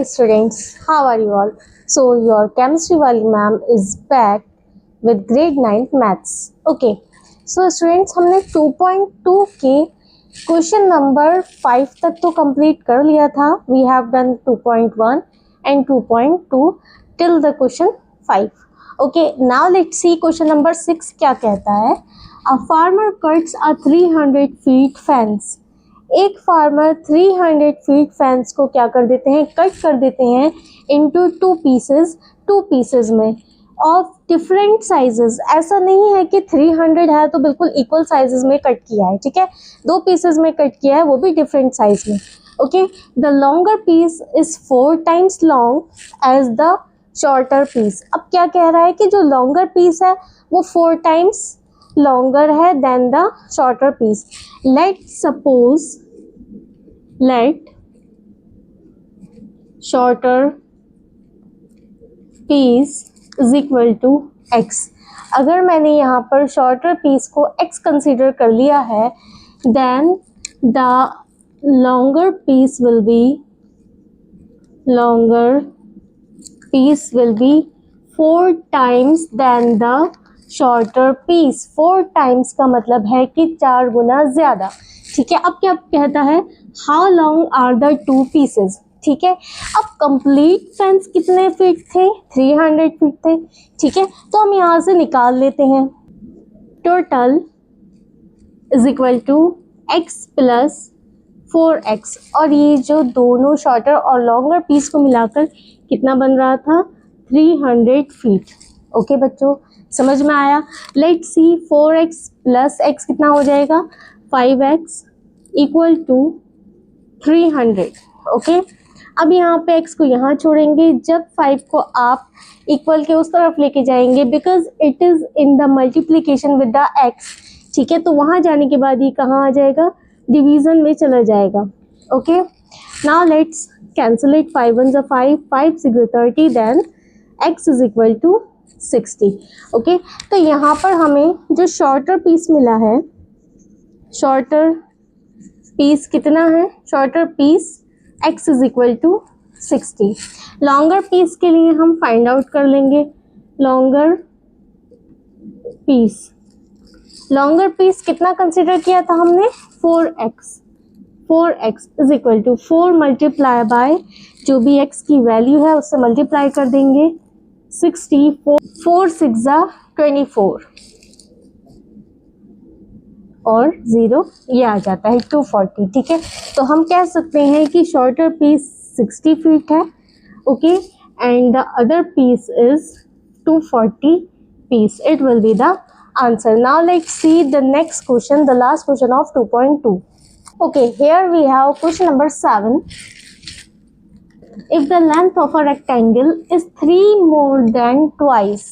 Hi students, how are you all? So your chemistry wali ma'am is back with grade 9 maths. Okay, so students हमने 2.2 के question number 5 तक तो complete कर लिया था. We have done 2.1 and 2.2 till the question 5. Okay, now let's see question number 6 क्या कहता है. A farmer cuts a 300 feet fence. एक फार्मर 300 फीट फेंस को क्या कर देते हैं, कट कर देते हैं इनटू टू पीसेस में ऑफ डिफरेंट साइजेस. ऐसा नहीं है कि 300 है तो बिल्कुल इक्वल साइजेस में कट किया है, ठीक है, दो पीसेस में कट किया है, वो भी डिफरेंट साइज में. Okay, the longer piece is 4 times long as the shorter piece. अब क्या कह रहा है कि जो लॉन्गर पीस है वो 4 times longer है than the shorter piece. Let shorter piece is equal to x. अगर मैंने यहाँ पर shorter piece को x कंसिडर कर लिया है, then the longer piece will be 4 times than the shorter piece. 4 times का मतलब है कि 4 गुना ज्यादा, ठीक है. अब क्या कहता है, how long are the two pieces, ठीक है. अब कंप्लीट फेंस कितने फीट थे, 300 फीट थे, ठीक है. तो हम यहाँ से निकाल लेते हैं. Total is equal to x plus 4x, और ये जो दोनों शॉर्टर और लॉन्गर पीस को मिलाकर कितना बन रहा था, 300 फीट. ओके बच्चों, समझ में आया. Let's see 4x plus x कितना हो जाएगा, 5x इक्वल टू 300. ओके, अब यहाँ पे x को यहाँ छोड़ेंगे. जब 5 को आप इक्वल के उस तरफ लेके जाएंगे, because it is in the multiplication with the x, ठीक है, तो वहाँ जाने के बाद ये कहाँ आ जाएगा, डिवीजन में चला जाएगा. Okay, now let's cancel it. 5 1 ज़ा 5, 5 6 ज़ा 30, then x is equal to 60. Okay, तो यहाँ पर हमें जो शॉर्टर पीस मिला है, शॉर्टर पीस कितना है, shorter piece x is equal to 60. Longer piece के लिए हम फाइंड आउट कर लेंगे. लॉन्गर पीस कितना कंसिडर किया था हमने, 4x is equal to 4 multiply by जो भी x की वैल्यू है उससे मल्टीप्लाई कर देंगे. 60, 4 6 ज़ा 24 और 0 ये आ जाता है 240, ठीक है. तो हम कह सकते हैं कि शॉर्टर पीस 60 फीट है. Okay, and the other piece is 240 piece. It will be the answer. Now let's see the next question, the last question of 2.2. Okay, here we have question number 7. If the length of a rectangle is 3 more than twice,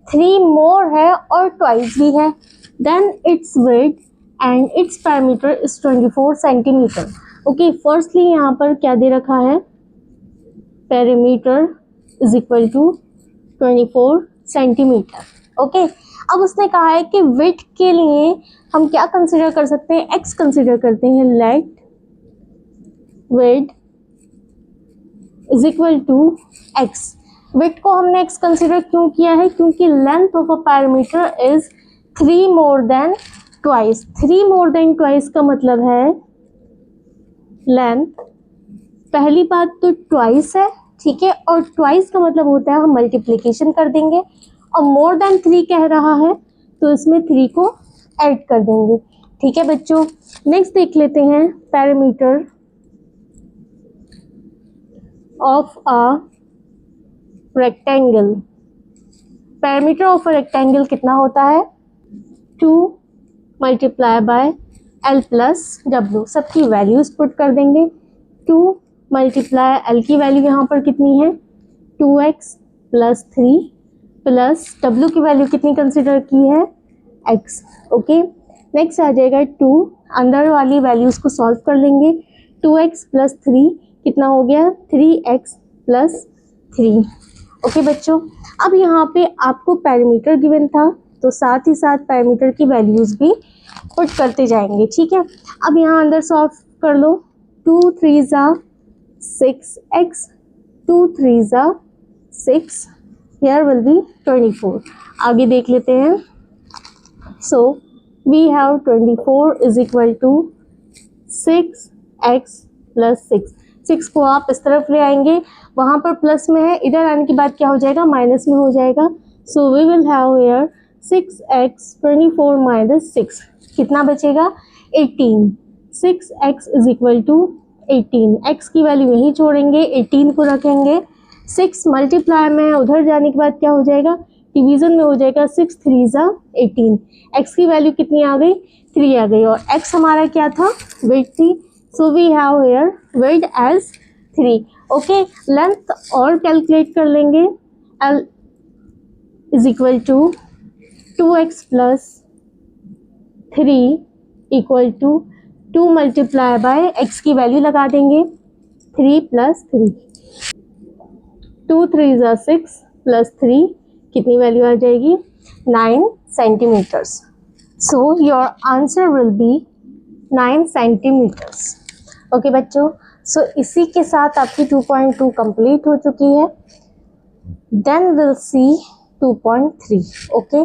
3 more है और twice भी है, then its width and its perimeter is 24 centimeter. Okay, firstly यहाँ पर क्या दे रखा है, perimeter is equal to 24 centimeter. Okay, अब उसने कहा है कि width के लिए हम क्या कंसिडर कर सकते हैं, x कंसिडर करते हैं. Let width is equal to x. Width को हमने x कंसिडर क्यों किया है, क्योंकि length of a parameter is 3 more than twice. 3 more than twice का मतलब है लेंथ, पहली बात तो ट्वाइस है, ठीक है, और ट्वाइस का मतलब होता है हम मल्टीप्लिकेशन कर देंगे, और मोर देन 3 कह रहा है तो इसमें 3 को ऐड कर देंगे, ठीक है बच्चों. नेक्स्ट देख लेते हैं parameter of a rectangle. Parameter of a rectangle कितना होता है, 2 multiply bye L plus W. सबकी वैल्यूज पुट कर देंगे. 2 मल्टीप्लाई L की वैल्यू यहाँ पर कितनी है, 2x प्लस 3 प्लस W की वैल्यू कितनी कंसिडर की है, x. ओके, नेक्स्ट आ जाएगा 2, अंदर वाली वैल्यूज को सॉल्व कर लेंगे. 2x प्लस 3 कितना हो गया, 3x प्लस 3. ओके बच्चों, अब यहाँ पे आपको पैरामीटर गिवन था तो साथ ही साथ पैरामीटर की वैल्यूज भी पुट करते जाएंगे, ठीक है. अब यहाँ अंदर सॉल्व कर लो. 2 3 ज़ा 6x 2 3s are 6, here will be 24. आगे देख लेते हैं. So we have 24 is equal to 6x plus 6. 6 को आप इस तरफ ले आएंगे, वहाँ पर प्लस में है, इधर आने के बाद क्या हो जाएगा, माइनस में हो जाएगा. So we will have here 6x 24 minus 6. कितना बचेगा, 18. 6x is equal to 18. x की वैल्यू यहीं छोड़ेंगे, 18 को रखेंगे. 6 मल्टीप्लाई में है, उधर जाने के बाद क्या हो जाएगा, डिवीजन में हो जाएगा. 6 3s are 18. x की वैल्यू कितनी आ गई, 3 आ गई, और x हमारा क्या था, वेट थी. So we have here width as 3. Okay, length और कैलकुलेट कर लेंगे. l is equal to 2x plus 3 equal to 2 multiply by x की वैल्यू लगा देंगे, 3 प्लस 3. 2 3s are 6 प्लस 3 कितनी वैल्यू आ जाएगी, 9 centimetres. So your answer will be 9 centimetres. Okay बच्चों, सो इसी के साथ आपकी 2.2 कंप्लीट हो चुकी है. Then will see 2.3. ओके.